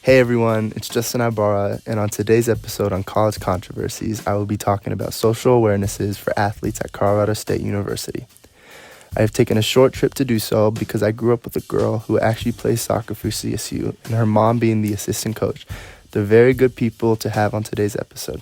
Hey everyone, it's Justin Ibarra, and on today's episode on College Controversies, I will be talking about social awarenesses for athletes at Colorado State University. I have taken a short trip to do so because I grew up with a girl who actually plays soccer for CSU, and her mom being the assistant coach. They're very good people to have on today's episode.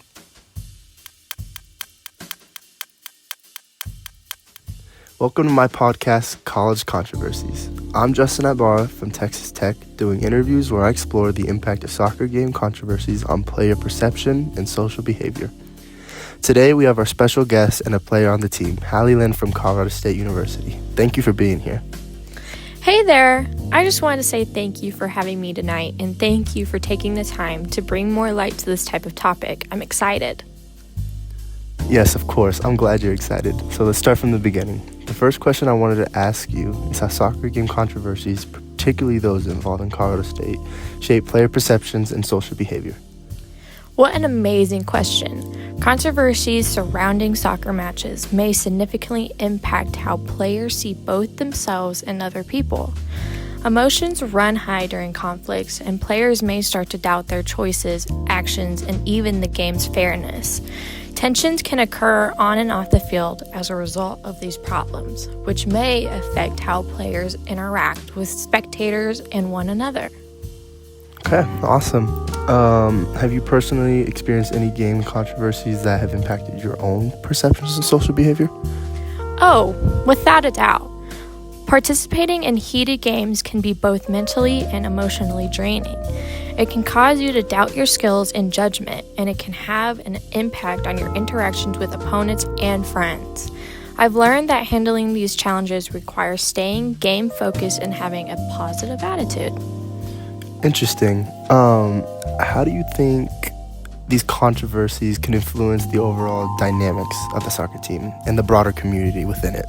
Welcome to my podcast, College Controversies. I'm Justin Ibarra from Texas Tech, doing interviews where I explore the impact of soccer game controversies on player perception and social behavior. Today, we have our special guest and a player on the team, Hallie Lynn from Colorado State University. Thank you for being here. Hey there! I just wanted to say thank you for having me tonight, and thank you for taking the time to bring more light to this type of topic. I'm excited. Yes, of course. I'm glad you're excited. So let's start from the beginning. The first question I wanted to ask you is how soccer game controversies, particularly those involving Colorado State, shape player perceptions and social behavior. What an amazing question. Controversies surrounding soccer matches may significantly impact how players see both themselves and other people. Emotions run high during conflicts, and players may start to doubt their choices, actions, and even the game's fairness. Tensions can occur on and off the field as a result of these problems, which may affect how players interact with spectators and one another. Okay, awesome. Have you personally experienced any game controversies that have impacted your own perceptions of social behavior? Oh, without a doubt. Participating in heated games can be both mentally and emotionally draining. It can cause you to doubt your skills and judgment, and it can have an impact on your interactions with opponents and friends. I've learned that handling these challenges requires staying game-focused and having a positive attitude. Interesting. How do you think these controversies can influence the overall dynamics of the soccer team and the broader community within it?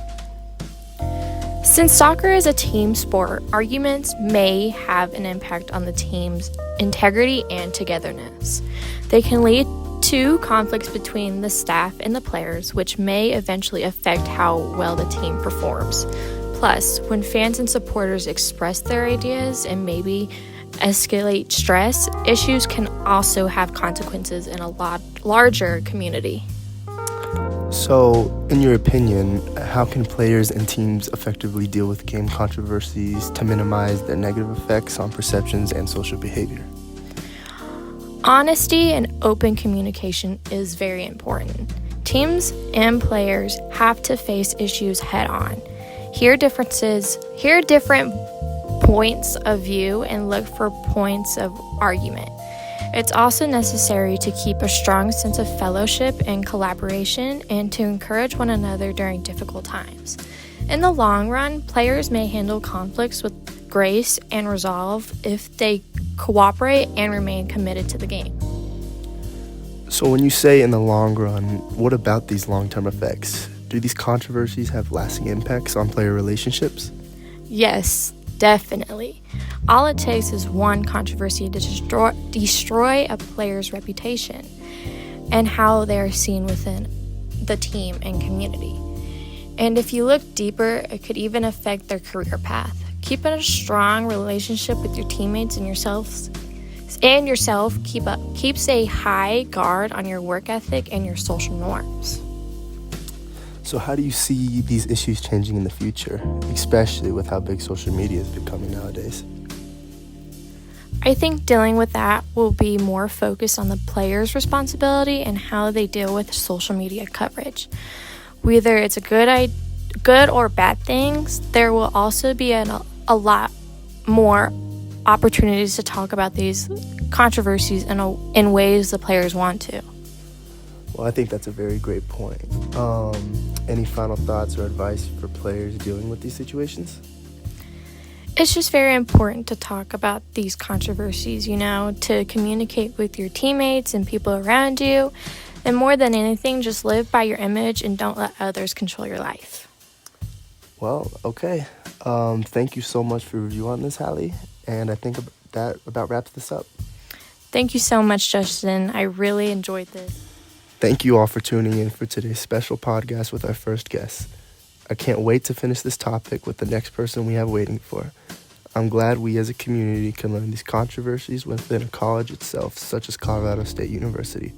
Since soccer is a team sport, arguments may have an impact on the team's integrity and togetherness. They can lead to conflicts between the staff and the players, which may eventually affect how well the team performs. Plus, when fans and supporters express their ideas and maybe escalate stress, issues can also have consequences in a lot larger community. So, in your opinion, how can players and teams effectively deal with game controversies to minimize their negative effects on perceptions and social behavior? Honesty and open communication is very important. Teams and players have to face issues head on, hear different points of view, and look for points of argument. It's also necessary to keep a strong sense of fellowship and collaboration and to encourage one another during difficult times. In the long run, players may handle conflicts with grace and resolve if they cooperate and remain committed to the game. So when you say in the long run, what about these long-term effects? Do these controversies have lasting impacts on player relationships? Yes, definitely. All it takes is one controversy to destroy a player's reputation and how they are seen within the team and community. And if you look deeper, it could even affect their career path. Keeping a strong relationship with your teammates and yourself keeps a high guard on your work ethic and your social norms. So how do you see these issues changing in the future, especially with how big social media is becoming nowadays? I think dealing with that will be more focused on the player's responsibility and how they deal with social media coverage. Whether it's a good or bad things, there will also be a lot more opportunities to talk about these controversies in ways the players want to. Well, I think that's a very great point. Any final thoughts or advice for players dealing with these situations? It's just very important to talk about these controversies, to communicate with your teammates and people around you. And more than anything, just live by your image and don't let others control your life. Well, okay. Thank you so much for your review on this, Hallie. And I think that about wraps this up. Thank you so much, Justin. I really enjoyed this. Thank you all for tuning in for today's special podcast with our first guest. I can't wait to finish this topic with the next person we have waiting for. I'm glad we as a community can learn these controversies within a college itself, such as Colorado State University.